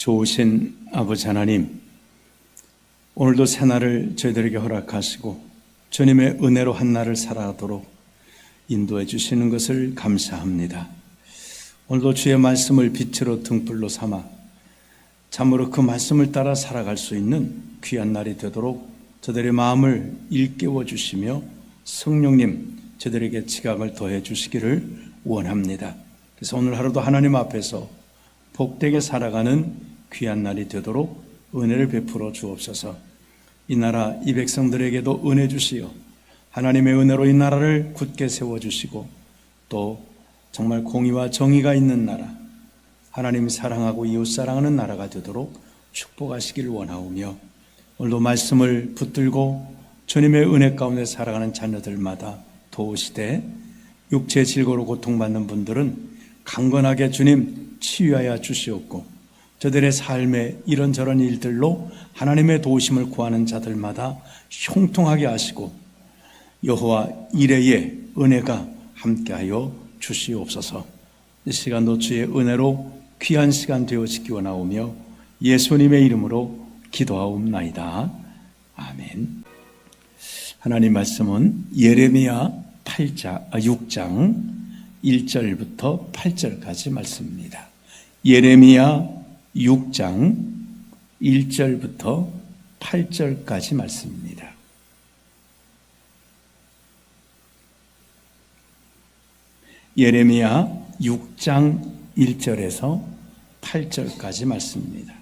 좋으신 아버지 하나님, 오늘도 새날을 저희들에게 허락하시고 주님의 은혜로 한 날을 살아가도록 인도해 주시는 것을 감사합니다. 오늘도 주의 말씀을 빛으로 등불로 삼아 참으로 그 말씀을 따라 살아갈 수 있는 귀한 날이 되도록 저들의 마음을 일깨워 주시며 성령님 저들에게 지각을 더해 주시기를 원합니다. 그래서 오늘 하루도 하나님 앞에서 복되게 살아가는 귀한 날이 되도록 은혜를 베풀어 주옵소서. 이 나라 이 백성들에게도 은혜 주시어 하나님의 은혜로 이 나라를 굳게 세워주시고 또 정말 공의와 정의가 있는 나라, 하나님이 사랑하고 이웃 사랑하는 나라가 되도록 축복하시길 원하오며, 오늘도 말씀을 붙들고 주님의 은혜 가운데 살아가는 자녀들마다 도우시되 육체의 질고로 고통받는 분들은 강건하게 주님 치유하여 주시옵고, 저들의 삶에 이런저런 일들로 하나님의 도우심을 구하는 자들마다 형통하게 하시고 여호와 이레의 은혜가 함께하여 주시옵소서. 이 시간도 주의 은혜로 귀한 시간 되어지기 원하오며 예수님의 이름으로 기도하옵나이다. 아멘. 하나님 말씀은 예레미야 6장 1절부터 8절까지 말씀입니다. 예레미야 6장 1절부터 8절까지 말씀입니다. 예레미야 6장 1절에서 8절까지 말씀입니다.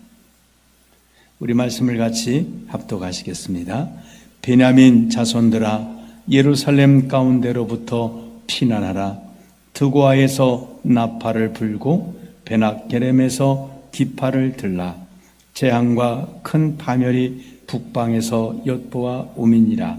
우리 말씀을 같이 합독하시겠습니다. 베냐민 자손들아, 예루살렘 가운데로부터 피난하라. 드고아에서 나팔을 불고 베낫게렘에서 깃발을 들라. 재앙과 큰 파멸이 북방에서 엿보아 오미니라.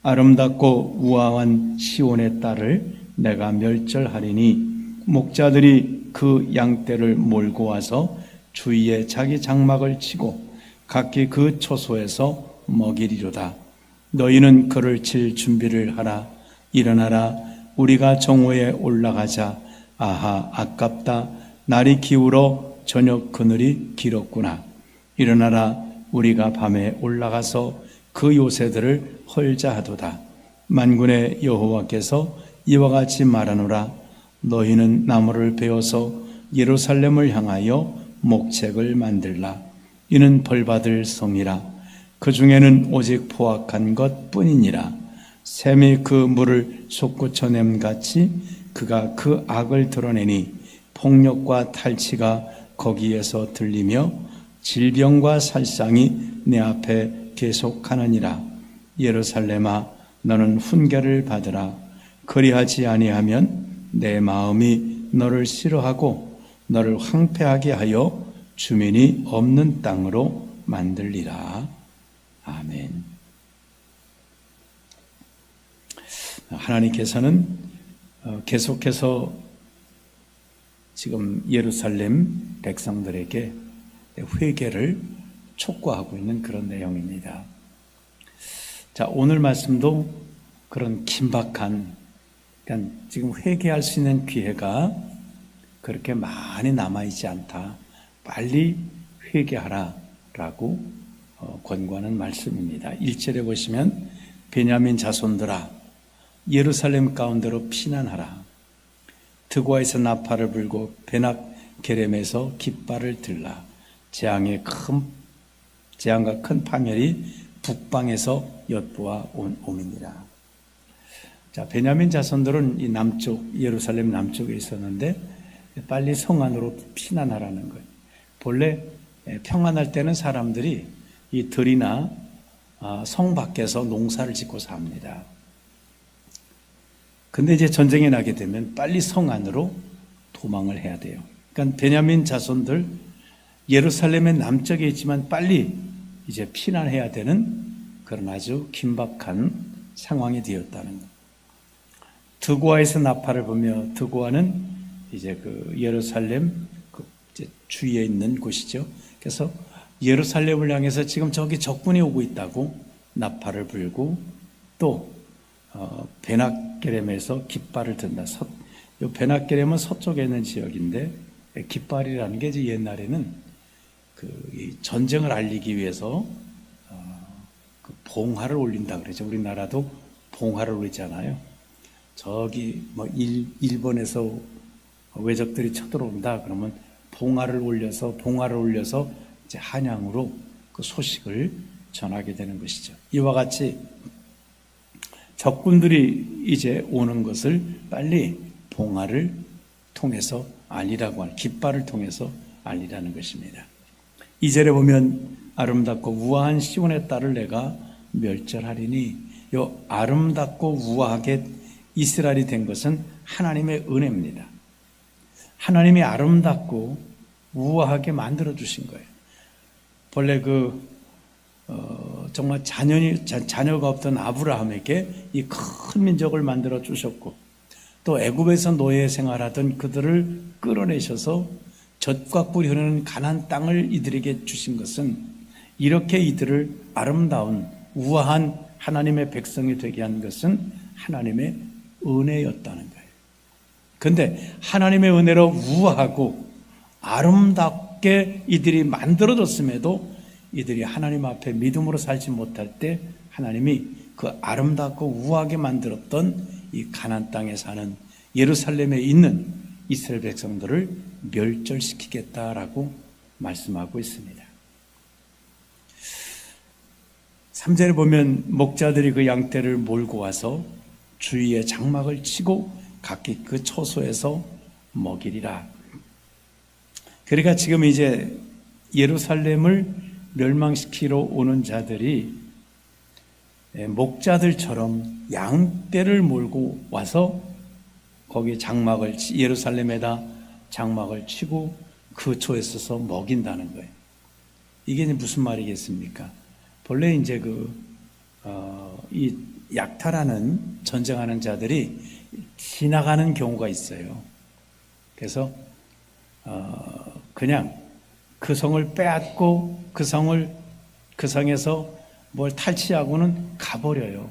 아름답고 우아한 시온의 딸을 내가 멸절하리니 목자들이 그 양떼를 몰고 와서 주위에 자기 장막을 치고 각기 그 초소에서 먹이리로다. 너희는 그를 칠 준비를 하라. 일어나라, 우리가 정오에 올라가자. 아하, 아깝다. 날이 기울어 저녁 그늘이 길었구나. 일어나라, 우리가 밤에 올라가서 그 요새들을 헐자 하도다. 만군의 여호와께서 이와 같이 말하노라. 너희는 나무를 베어서 예루살렘을 향하여 목책을 만들라. 이는 벌받을 성이라. 그 중에는 오직 포악한 것 뿐이니라. 샘이 그 물을 솟구쳐냄 같이 그가 그 악을 드러내니 폭력과 탈취가 거기에서 들리며 질병과 살상이 내 앞에 계속하느니라. 예루살렘아, 너는 훈계를 받으라. 그리하지 아니하면 내 마음이 너를 싫어하고 너를 황폐하게 하여 주민이 없는 땅으로 만들리라. 아멘. 하나님께서는 계속해서 지금 예루살렘 백성들에게 회개를 촉구하고 있는 그런 내용입니다. 자, 오늘 말씀도 그런 긴박한, 그러니까 지금 회개할 수 있는 기회가 그렇게 많이 남아있지 않다. 빨리 회개하라라고 권고하는 말씀입니다. 1절에 보시면 베냐민 자손들아, 예루살렘 가운데로 피난하라. 드고아에서 나팔을 불고 베낫게렘에서 깃발을 들라. 재앙과 큰 파멸이 북방에서 엿보아 오미니라. 자, 베냐민 자손들은 이 남쪽, 예루살렘 남쪽에 있었는데 빨리 성 안으로 피난하라는 거예요. 본래 평안할 때는 사람들이 이 들이나 성 밖에서 농사를 짓고 삽니다. 근데 이제 전쟁이 나게 되면 빨리 성 안으로 도망을 해야 돼요. 그러니까 베냐민 자손들 예루살렘의 남쪽에 있지만 빨리 이제 피난해야 되는 그런 아주 긴박한 상황이 되었다는 것. 드고아에서 나팔을 보며, 드고아는 이제 그 예루살렘 그 이제 주위에 있는 곳이죠. 그래서 예루살렘을 향해서 지금 저기 적군이 오고 있다고 나팔을 불고 또 베낫게렘에서 깃발을 든다. 이 베낫게렘은 서쪽에 있는 지역인데 깃발이라는 게 이제 옛날에는 이 전쟁을 알리기 위해서 그 봉화를 올린다 그러죠. 우리나라도 봉화를 올리잖아요. 저기 뭐 일본에서 외적들이 쳐들어온다 그러면 봉화를 올려서 이제 한양으로 그 소식을 전하게 되는 것이죠. 이와 같이 적군들이 이제 오는 것을 빨리 봉화를 통해서 알리라고 하는, 깃발을 통해서 알리라는 것입니다. 2절에 보면 아름답고 우아한 시온의 딸을 내가 멸절하리니, 요 아름답고 우아하게 이스라엘이 된 것은 하나님의 은혜입니다. 하나님이 아름답고 우아하게 만들어 주신 거예요. 본래 정말 자녀가 없던 아브라함에게 이 큰 민족을 만들어 주셨고, 또 애굽에서 노예 생활하던 그들을 끌어내셔서 젖과 꿀이 흐르는 가나안 땅을 이들에게 주신 것은 이렇게 이들을 아름다운 우아한 하나님의 백성이 되게 한 것은 하나님의 은혜였다는 거예요. 그런데 하나님의 은혜로 우아하고 아름답게 이들이 만들어졌음에도 이들이 하나님 앞에 믿음으로 살지 못할 때 하나님이 그 아름답고 우아하게 만들었던 이 가나안 땅에 사는 예루살렘에 있는 이스라엘 백성들을 멸절시키겠다라고 말씀하고 있습니다. 3절에 보면 목자들이 그 양떼를 몰고 와서 주위에 장막을 치고 각기 그 초소에서 먹이리라. 그러니까 지금 이제 예루살렘을 멸망시키러 오는 자들이 목자들처럼 양떼를 몰고 와서 거기에 예루살렘에다 장막을 치고 그 초에 서서 먹인다는 거예요. 이게 무슨 말이겠습니까? 본래 이제 이 약탈하는 전쟁하는 자들이 지나가는 경우가 있어요. 그래서 그냥 그 성을 빼앗고 그 성에서 뭘 탈취하고는 가버려요.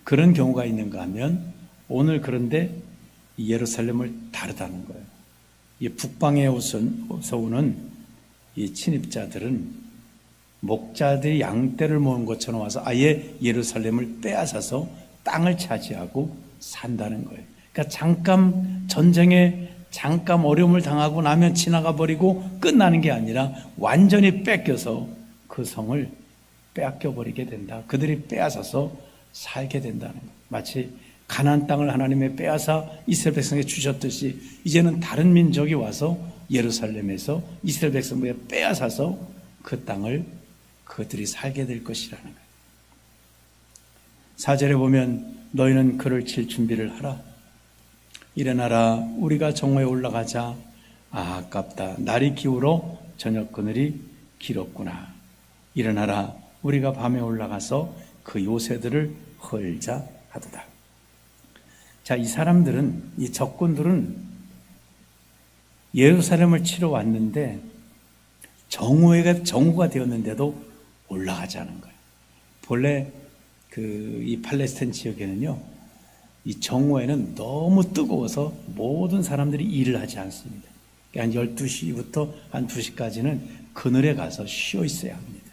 그런 경우가 있는가 하면 오늘 그런데 예루살렘을 다르다는 거예요. 이 북방에서 오는 이 침입자들은 목자들이 양떼를 모은 것처럼 와서 아예 예루살렘을 빼앗아서 땅을 차지하고 산다는 거예요. 그러니까 전쟁에 잠깐 어려움을 당하고 나면 지나가 버리고 끝나는 게 아니라 완전히 뺏겨서 그 성을 빼앗겨 버리게 된다. 그들이 빼앗아서 살게 된다는 거예요. 마치 가나안 땅을 하나님의 빼앗아 이스라엘 백성에게 주셨듯이 이제는 다른 민족이 와서 예루살렘에서 이스라엘 백성에게 빼앗아서 그 땅을 그들이 살게 될 것이라는 거예요. 4절에 보면 너희는 그를 칠 준비를 하라. 일어나라 우리가 정오에 올라가자. 아깝다 날이 기울어 저녁 그늘이 길었구나. 일어나라 우리가 밤에 올라가서 그 요새들을 헐자 하도다. 자, 이 사람들은, 이 적군들은 예루살렘을 치러 왔는데 정오가 되었는데도 올라가자는 거예요. 본래 이 팔레스타인 지역에는요, 이 정오에는 너무 뜨거워서 모든 사람들이 일을 하지 않습니다. 한 12시부터 한 2시까지는 그늘에 가서 쉬어 있어야 합니다.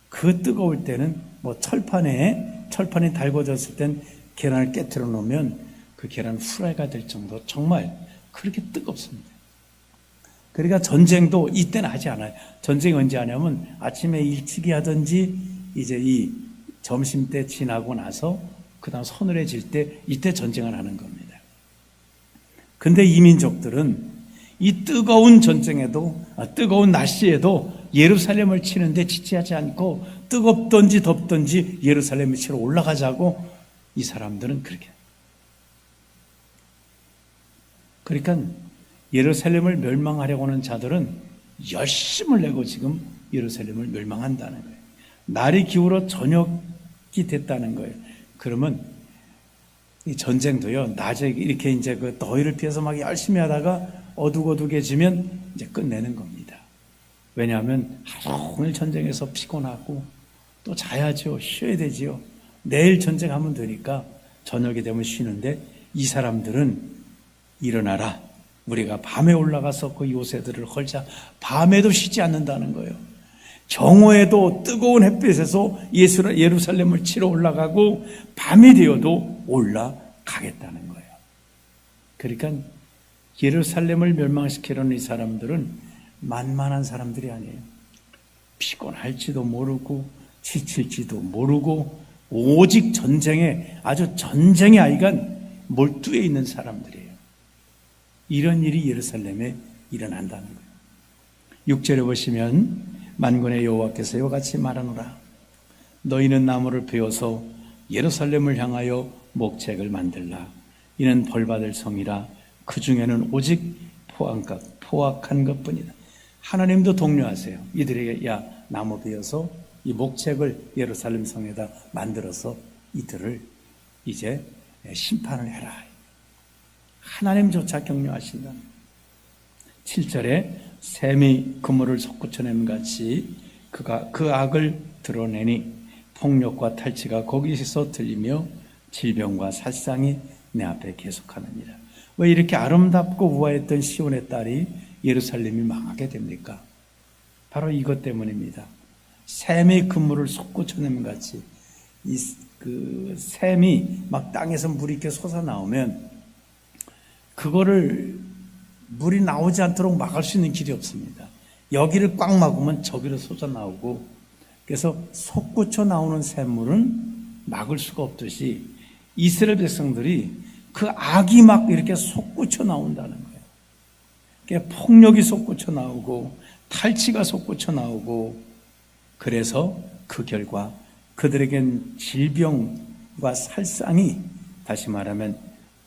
그 뜨거울 때는 뭐 철판에 달궈졌을 땐 계란을 깨트려 놓으면 그 계란 후라이가 될 정도 정말 그렇게 뜨겁습니다. 그러니까 전쟁도 이때는 하지 않아요. 전쟁이 언제 하냐면 아침에 일찍이 하든지 이제 이 점심때 지나고 나서 그 다음 서늘해질 때 이때 전쟁을 하는 겁니다. 근데 이 민족들은 이 뜨거운 전쟁에도 뜨거운 날씨에도 예루살렘을 치는데 지체하지 않고 뜨겁든지 덥든지 예루살렘을 치러 올라가자고 이 사람들은 그렇게. 그러니까 예루살렘을 멸망하려고 하는 자들은 열심을 내고 지금 예루살렘을 멸망한다는 거예요. 날이 기울어 저녁이 됐다는 거예요. 그러면 이 전쟁도요, 낮에 이렇게 이제 그 더위를 피해서 막 열심히 하다가 어둑어둑해지면 이제 끝내는 겁니다. 왜냐하면 하루 종일 전쟁에서 피곤하고 또 자야죠. 쉬어야 되지요. 내일 전쟁하면 되니까 저녁이 되면 쉬는데 이 사람들은 일어나라. 우리가 밤에 올라가서 그 요새들을 헐자 밤에도 쉬지 않는다는 거예요. 정오에도 뜨거운 햇빛에서 예루살렘을 치러 올라가고 밤이 되어도 올라가겠다는 거예요. 그러니까 예루살렘을 멸망시키려는 이 사람들은 만만한 사람들이 아니에요. 피곤할지도 모르고 지칠지도 모르고 오직 전쟁에 아주 전쟁의 아이가 몰두해 있는 사람들이에요. 이런 일이 예루살렘에 일어난다는 거예요. 6절에 보시면 만군의 여호와께서 이와 같이 말하노라. 너희는 나무를 베어서 예루살렘을 향하여 목책을 만들라. 이는 벌받을 성이라. 그 중에는 오직 포악한 것뿐이다. 하나님도 독려하세요. 이들에게 야 나무 베어서 이 목책을 예루살렘 성에다 만들어서 이들을 이제 심판을 해라. 하나님조차 격려하신다. 7절에 샘이 그물을 솟구쳐내는 같이 그가 그 악을 드러내니 폭력과 탈취가 거기서 들리며 질병과 살상이 내 앞에 계속하느니라. 왜 이렇게 아름답고 우아했던 시온의 딸이 예루살렘이 망하게 됩니까? 바로 이것 때문입니다. 샘이 그물을 솟구쳐내는 같이 그 샘이 막 땅에서 물이 이렇게 솟아나오면 그거를 물이 나오지 않도록 막을 수 있는 길이 없습니다. 여기를 꽉 막으면 저기로 쏟아나오고, 그래서 솟구쳐 나오는 샘물은 막을 수가 없듯이 이스라엘 백성들이 그 악이 막 이렇게 솟구쳐 나온다는 거예요. 그러니까 폭력이 솟구쳐 나오고 탈취가 솟구쳐 나오고, 그래서 그 결과 그들에겐 질병과 살상이, 다시 말하면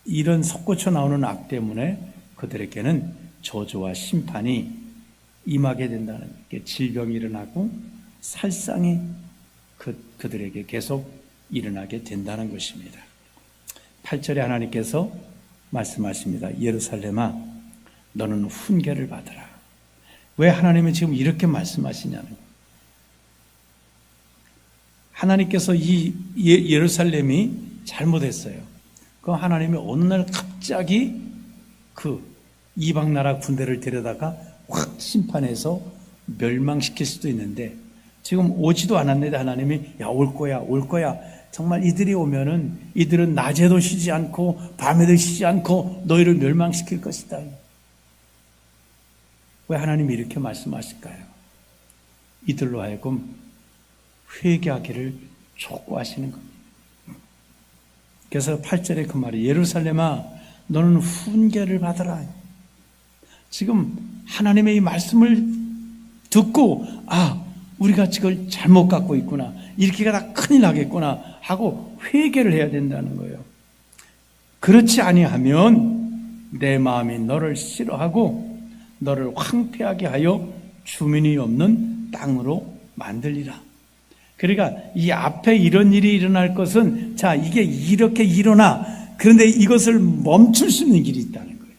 이런 솟구쳐 나오는 악 때문에 그들에게는 저주와 심판이 임하게 된다는 게, 질병이 일어나고 살상이 그들에게 계속 일어나게 된다는 것입니다. 8절에 하나님께서 말씀하십니다. 예루살렘아 너는 훈계를 받으라. 왜 하나님은 지금 이렇게 말씀하시냐는 거예요. 하나님께서 이 예루살렘이 잘못했어요. 그 하나님이 어느 날 갑자기 그 이방 나라 군대를 데려다가 확 심판해서 멸망시킬 수도 있는데, 지금 오지도 않았는데 하나님이 야 올 거야 정말 이들이 오면은 이들은 낮에도 쉬지 않고 밤에도 쉬지 않고 너희를 멸망시킬 것이다. 왜 하나님이 이렇게 말씀하실까요? 이들로 하여금 회개하기를 촉구하시는 겁니다. 그래서 8절에 그 말이 예루살렘아 너는 훈계를 받으라. 지금 하나님의 이 말씀을 듣고 우리가 지금 잘못 갖고 있구나, 이렇게 가다 큰일 나겠구나 하고 회개를 해야 된다는 거예요. 그렇지 아니하면 내 마음이 너를 싫어하고 너를 황폐하게 하여 주민이 없는 땅으로 만들리라. 그러니까 이 앞에 이런 일이 일어날 것은, 자 이게 이렇게 일어나, 그런데 이것을 멈출 수 있는 길이 있다는 거예요.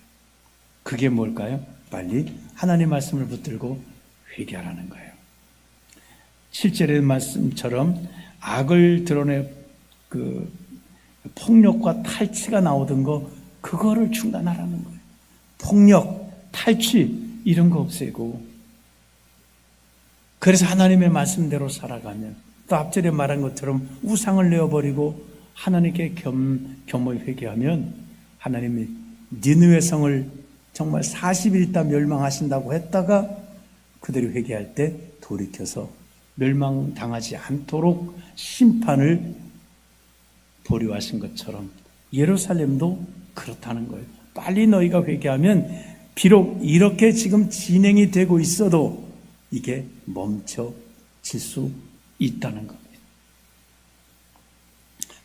그게 뭘까요? 빨리 하나님 말씀을 붙들고 회개하라는 거예요. 7절의 말씀처럼 악을 드러내 그 폭력과 탈취가 나오던 거, 그거를 중단하라는 거예요. 폭력, 탈취 이런 거 없애고, 그래서 하나님의 말씀대로 살아가면, 또 앞절에 말한 것처럼 우상을 내어버리고 하나님께 겸허히 회개하면 하나님이 니느웨 성을 정말 40일 있다 멸망하신다고 했다가 그들이 회개할 때 돌이켜서 멸망당하지 않도록 심판을 보류하신 것처럼 예루살렘도 그렇다는 거예요. 빨리 너희가 회개하면 비록 이렇게 지금 진행이 되고 있어도 이게 멈춰질 수 있다는 겁니다.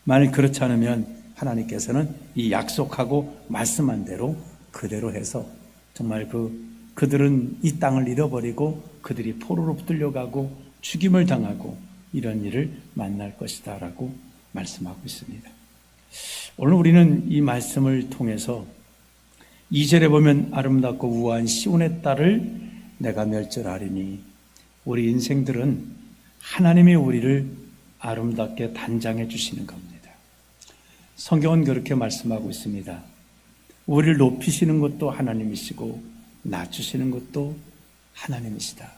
만일 그렇지 않으면 하나님께서는 이 약속하고 말씀한 대로 그대로 해서 정말 그들은 이 땅을 잃어버리고 그들이 포로로 붙들려가고 죽임을 당하고 이런 일을 만날 것이다 라고 말씀하고 있습니다. 오늘 우리는 이 말씀을 통해서 2절에 보면 아름답고 우아한 시온의 딸을 내가 멸절하리니, 우리 인생들은 하나님이 우리를 아름답게 단장해 주시는 겁니다. 성경은 그렇게 말씀하고 있습니다. 우리를 높이시는 것도 하나님이시고 낮추시는 것도 하나님이시다.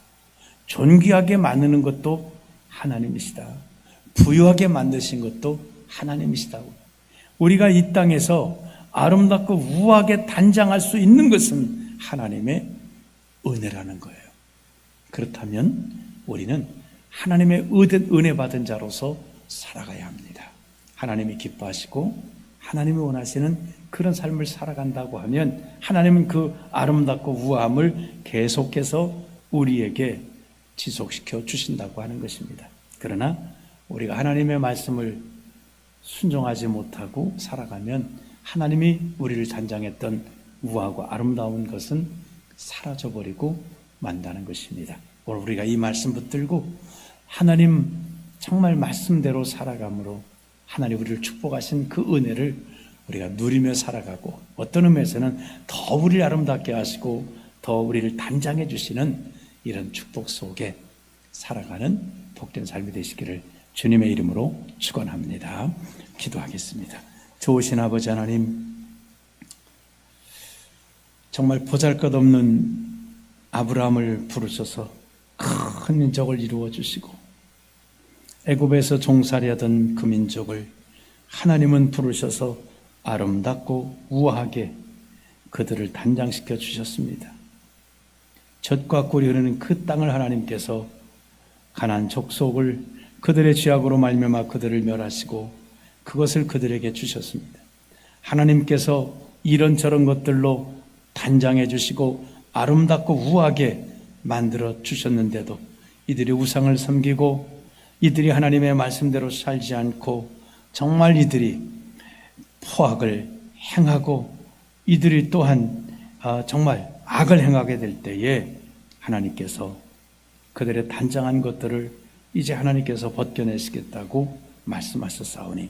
존귀하게 만드는 것도 하나님이시다. 부유하게 만드신 것도 하나님이시다. 우리가 이 땅에서 아름답고 우아하게 단장할 수 있는 것은 하나님의 은혜라는 거예요. 그렇다면 우리는 하나님의 은혜 받은 자로서 살아가야 합니다. 하나님이 기뻐하시고 하나님이 원하시는 그런 삶을 살아간다고 하면 하나님은 그 아름답고 우아함을 계속해서 우리에게 지속시켜 주신다고 하는 것입니다. 그러나 우리가 하나님의 말씀을 순종하지 못하고 살아가면 하나님이 우리를 단장했던 우아하고 아름다운 것은 사라져버리고 만다는 것입니다. 오늘 우리가 이 말씀 붙들고 하나님 정말 말씀대로 살아감으로 하나님 우리를 축복하신 그 은혜를 우리가 누리며 살아가고 어떤 의미에서는 더 우리를 아름답게 하시고 더 우리를 단장해 주시는 이런 축복 속에 살아가는 복된 삶이 되시기를 주님의 이름으로 축원합니다. 기도하겠습니다. 좋으신 아버지 하나님, 정말 보잘것없는 아브라함을 부르셔서 큰 민족을 이루어 주시고 애굽에서 종살이하던 그 민족을 하나님은 부르셔서 아름답고 우아하게 그들을 단장시켜 주셨습니다. 젖과 꿀이 흐르는 그 땅을 하나님께서 가나안 족속을 그들의 죄악으로 말미암아 그들을 멸하시고 그것을 그들에게 주셨습니다. 하나님께서 이런저런 것들로 단장해 주시고 아름답고 우아하게 만들어 주셨는데도 이들이 우상을 섬기고 이들이 하나님의 말씀대로 살지 않고 정말 이들이 포악을 행하고 이들이 또한 정말 악을 행하게 될 때에 하나님께서 그들의 단장한 것들을 이제 하나님께서 벗겨내시겠다고 말씀하셨사오니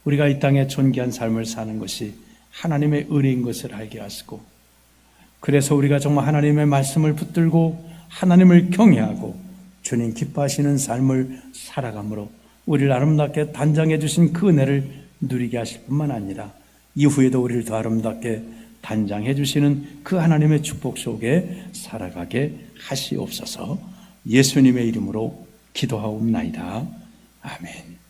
우리가 이 땅에 존귀한 삶을 사는 것이 하나님의 은혜인 것을 알게 하시고 그래서 우리가 정말 하나님의 말씀을 붙들고 하나님을 경외하고 주님 기뻐하시는 삶을 살아감으로 우리를 아름답게 단장해 주신 그 은혜를 누리게 하실 뿐만 아니라 이후에도 우리를 더 아름답게 단장해 주시는 그 하나님의 축복 속에 살아가게 하시옵소서. 예수님의 이름으로 기도하옵나이다. 아멘.